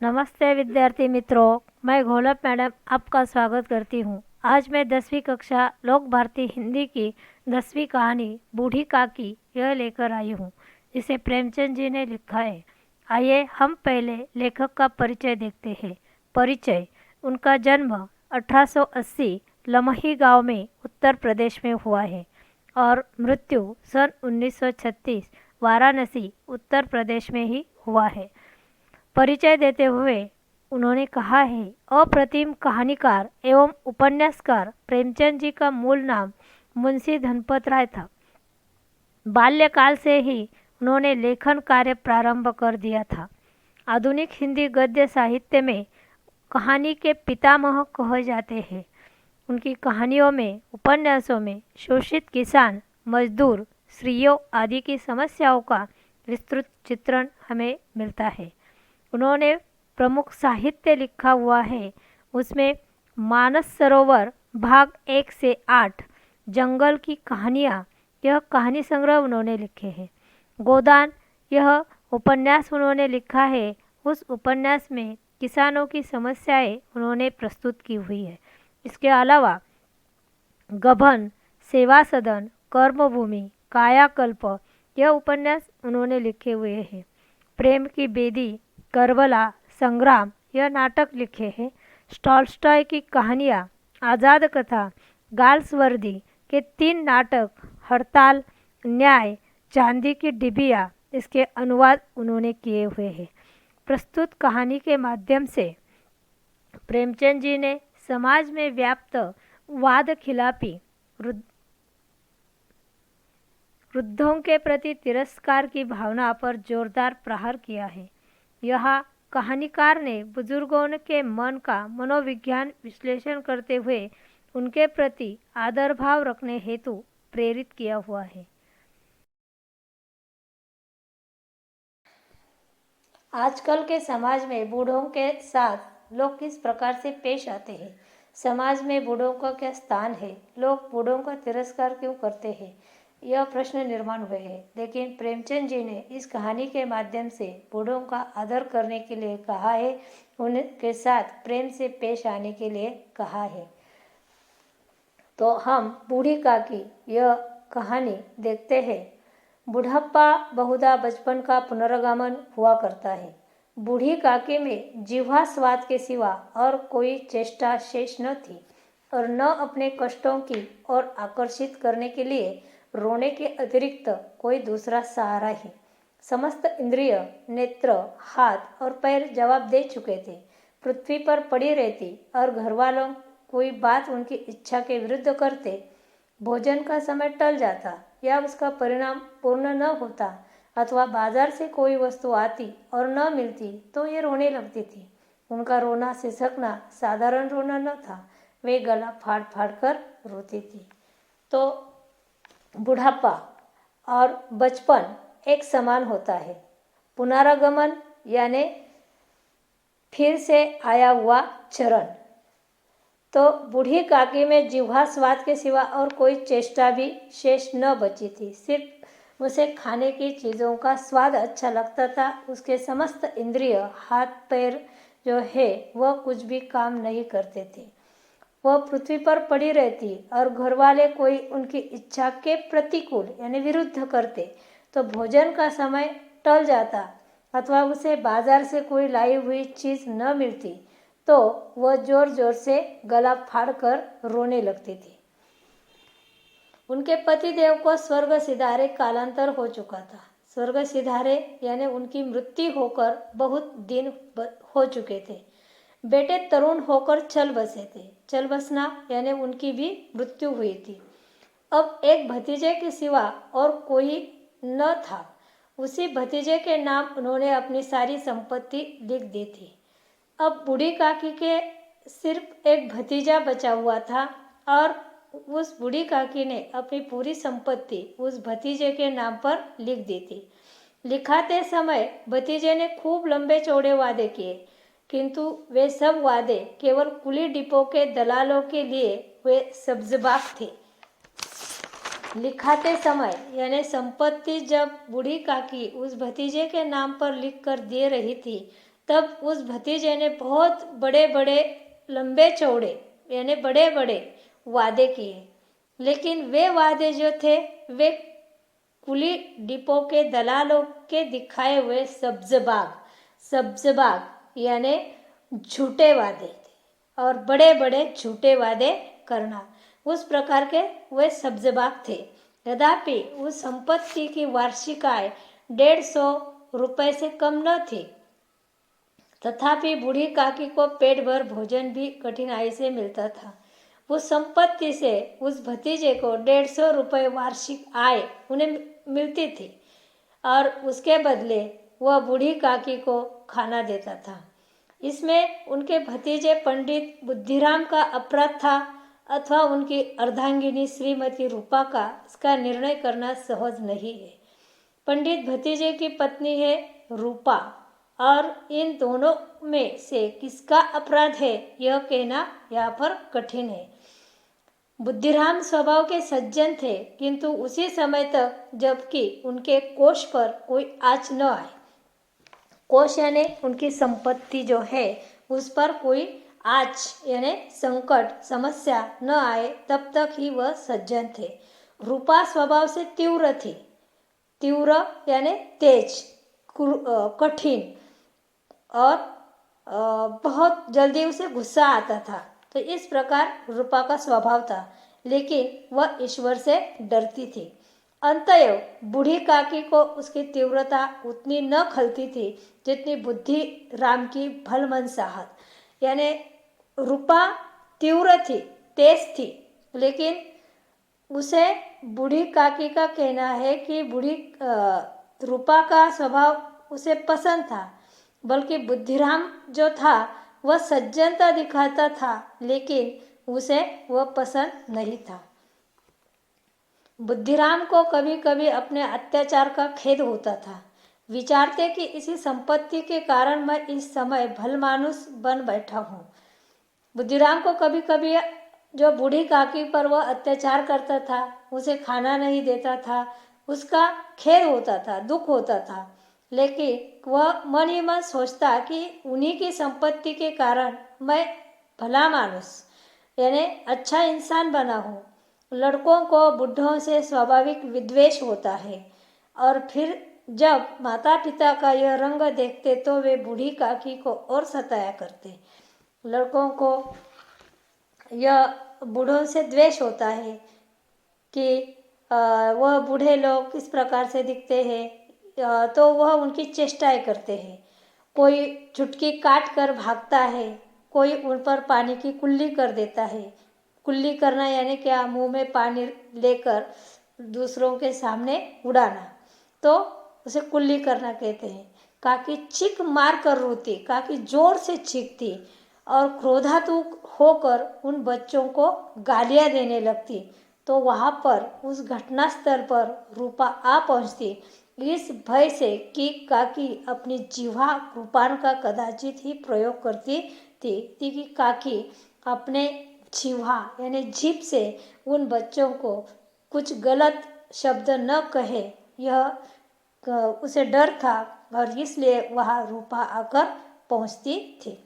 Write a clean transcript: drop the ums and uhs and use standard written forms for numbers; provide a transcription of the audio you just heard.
नमस्ते विद्यार्थी मित्रों, मैं घोलप मैडम आपका स्वागत करती हूँ। आज मैं 10वीं कक्षा लोक भारती हिंदी की 10वीं कहानी बूढ़ी काकी यह लेकर आई हूँ। इसे प्रेमचंद जी ने लिखा है। आइए हम पहले लेखक का परिचय देखते हैं। परिचय: उनका जन्म 1880 लमही गांव में उत्तर प्रदेश में हुआ है और मृत्यु सन 1936 वाराणसी उत्तर प्रदेश में ही हुआ है। परिचय देते हुए उन्होंने कहा है, अप्रतिम कहानीकार एवं उपन्यासकार प्रेमचंद जी का मूल नाम मुंशी धनपत राय था। बाल्यकाल से ही उन्होंने लेखन कार्य प्रारंभ कर दिया था। आधुनिक हिंदी गद्य साहित्य में कहानी के पितामह कहे जाते हैं। उनकी कहानियों में, उपन्यासों में शोषित किसान, मजदूर, स्त्रियों आदि की समस्याओं का विस्तृत चित्रण हमें मिलता है। उन्होंने प्रमुख साहित्य लिखा हुआ है, उसमें मानस सरोवर भाग 1 से 8, जंगल की कहानियाँ, यह कहानी संग्रह उन्होंने लिखे हैं। गोदान, यह उपन्यास उन्होंने लिखा है। उस उपन्यास में किसानों की समस्याएं उन्होंने प्रस्तुत की हुई है। इसके अलावा गबन, सेवा सदन, कर्मभूमि, कायाकल्प, यह उपन्यास उन्होंने लिखे हुए हैं। प्रेम की बेदी, करबला, संग्राम, यह नाटक लिखे हैं। टॉल्स्टॉय की कहानियाँ, आज़ाद कथा, गाल्सवर्दी के 3 नाटक, हड़ताल, न्याय, चांदी की डिबिया, इसके अनुवाद उन्होंने किए हुए हैं। प्रस्तुत कहानी के माध्यम से प्रेमचंद जी ने समाज में व्याप्त वाद खिलाफी, वृद्धों के प्रति तिरस्कार की भावना पर जोरदार प्रहार किया है। यह कहानीकार ने बुजुर्गों के मन का मनोविज्ञान विश्लेषण करते हुए उनके प्रति आदर भाव रखने हेतु प्रेरित किया हुआ है। आजकल के समाज में बूढ़ों के साथ लोग किस प्रकार से पेश आते हैं? समाज में बूढ़ों का क्या स्थान है? लोग बूढ़ों का तिरस्कार क्यों करते हैं? यह प्रश्न निर्माण हुए हैं। लेकिन प्रेमचंद जी ने इस कहानी के माध्यम से बूढ़ों का आदर करने के लिए कहा है, उनके साथ प्रेम से पेश आने के लिए कहा है। तो हम बूढ़ी काकी यह कहानी देखते हैं। बुढ़ापा बहुधा बचपन का पुनर्गमन हुआ करता है। बूढ़ी काकी में जिह्वा स्वाद के सिवा और कोई चेष्टा शेष न थी और न अपने कष्टों की ओर आकर्षित करने के लिए रोने के अतिरिक्त कोई दूसरा सहारा ही। समस्त इंद्रिय, नेत्र, हाथ और पैर जवाब दे चुके थे। पृथ्वी पर पड़ी रहती और घरवालों कोई बात उनकी इच्छा के विरुद्ध करते, भोजन का समय टल जाता या उसका परिणाम पूर्ण न होता अथवा बाजार से कोई वस्तु आती और न मिलती तो ये रोने लगती थी। उनका रोना सिसकना साधारण रोना न था, वे गला फाड़ फाड़ कर रोती थी। तो बुढ़ापा और बचपन एक समान होता है। पुनरागमन यानी फिर से आया हुआ चरण। तो बूढ़ी काकी में जिह्वा स्वाद के सिवा और कोई चेष्टा भी शेष न बची थी। सिर्फ उसे खाने की चीज़ों का स्वाद अच्छा लगता था। उसके समस्त इंद्रिय, हाथ पैर जो है वह कुछ भी काम नहीं करते थे। वह पृथ्वी पर पड़ी रहती और घरवाले कोई उनकी इच्छा के प्रतिकूल यानी विरुद्ध करते तो भोजन का समय टल जाता अथवा उसे बाजार से कोई लाई हुई चीज़ न मिलती तो वह जोर जोर से गला फाड़कर रोने लगती थी। उनके पतिदेव को स्वर्ग सिधारे कालांतर हो चुका था। स्वर्ग सिधारे यानी उनकी मृत्यु होकर बहुत दिन हो चुके थे। बेटे तरुण होकर चल बसे थे। चल बसना यानी उनकी भी मृत्यु हुई थी। अब एक भतीजे के सिवा और कोई न था। उसी भतीजे के नाम उन्होंने अपनी सारी संपत्ति लिख दी थी। अब बूढ़ी काकी के सिर्फ एक भतीजा बचा हुआ था और उस बूढ़ी काकी ने अपनी पूरी संपत्ति उस भतीजे के नाम पर लिख दी थी। लिखाते समय भतीजे ने खूब लंबे चौड़े वादे किए, किंतु वे सब वादे केवल कुली डिपो के दलालों के लिए वे सब्ज़बाग थे। लिखाते समय यानी संपत्ति जब बूढ़ी काकी उस भतीजे के नाम पर लिख कर दे रही थी तब उस भतीजे ने बहुत बड़े बड़े लंबे चौड़े यानी बड़े बड़े वादे किए, लेकिन वे वादे जो थे वे कुली डिपो के दलालों के दिखाए हुए सब्जबाग यानी झूठे वादे थे और बड़े बड़े झूठे वादे करना, उस प्रकार के वे सब्जबाग थे। यद्यपि उस संपत्ति की वार्षिक आय 150 रुपये से कम न थी, तथापि बूढ़ी काकी को पेट भर भोजन भी कठिनाई से मिलता था। उस संपत्ति से उस भतीजे को 150 रुपये वार्षिक आय उन्हें मिलती थी और उसके बदले वह बूढ़ी काकी को खाना देता था। इसमें उनके भतीजे पंडित बुद्धिराम का अपराध था अथवा उनकी अर्धांगिनी श्रीमती रूपा का, इसका निर्णय करना सहज नहीं है। पंडित भतीजे की पत्नी है रूपा और इन दोनों में से किसका अपराध है यह कहना यहाँ पर कठिन है। बुद्धिराम स्वभाव के सज्जन थे, किंतु उसी समय तक जबकि उनके कोष पर कोई आँच न आए, कोष यानी उनकी संपत्ति जो है उस पर कोई आँच यानी संकट समस्या न आए, तब तक ही वह सज्जन थे। रूपा स्वभाव से तीव्र थी, तीव्र यानी तेज, कठिन और बहुत जल्दी उसे गुस्सा आता था। तो इस प्रकार रूपा का स्वभाव था, लेकिन वह ईश्वर से डरती थी। अंततः बूढ़ी काकी को उसकी तीव्रता उतनी न खलती थी जितनी बुद्धि राम की भलमनसाहत। यानी रूपा तीव्र थी, तेज थी, लेकिन उसे बूढ़ी काकी का कहना है कि रूपा का स्वभाव उसे पसंद था, बल्कि बुद्धिराम जो था वह सज्जनता दिखाता था, लेकिन उसे वह पसंद नहीं था। बुद्धिराम को कभी कभी अपने अत्याचार का खेद होता था। विचारते कि इसी संपत्ति के कारण मैं इस समय भलमानुस बन बैठा हूँ। बुद्धिराम को कभी कभी जो बूढ़ी काकी पर वह अत्याचार करता था, उसे खाना नहीं देता था, उसका खेद होता था, दुख होता था, लेकिन वह मन ही मन सोचता कि उन्हीं की संपत्ति के कारण मैं भला मानुस यानी अच्छा इंसान बना हूँ। लड़कों को बुढ़ों से स्वाभाविक विद्वेष होता है और फिर जब माता पिता का यह रंग देखते तो वे बूढ़ी काकी को और सताया करते। लड़कों को यह बूढ़ों से द्वेष होता है कि वह बूढ़े लोग किस प्रकार से दिखते हैं, तो वह उनकी चेष्टाएं करते हैं। कोई चुटकी काट कर भागता है, कोई उन पर पानी की कुल्ली कर देता है। कुल्ली करना यानी क्या, मुंह में पानी लेकर दूसरों के सामने उड़ाना, तो उसे कुल्ली करना कहते हैं। काकी चीख मार कर रोती, काकी जोर से चीखती और क्रोधातुक होकर उन बच्चों को गालियां देने लगती। तो वहाँ पर उस घटना स्थल पर रूपा आ पहुँचती, इस भय से कि काकी अपनी जिह्वा कृपाण का कदाचित ही प्रयोग करती थी कि काकी अपने जिह्वा यानी जीभ से उन बच्चों को कुछ गलत शब्द न कहे, यह उसे डर था और इसलिए वहाँ रूपा आकर पहुँचती थी।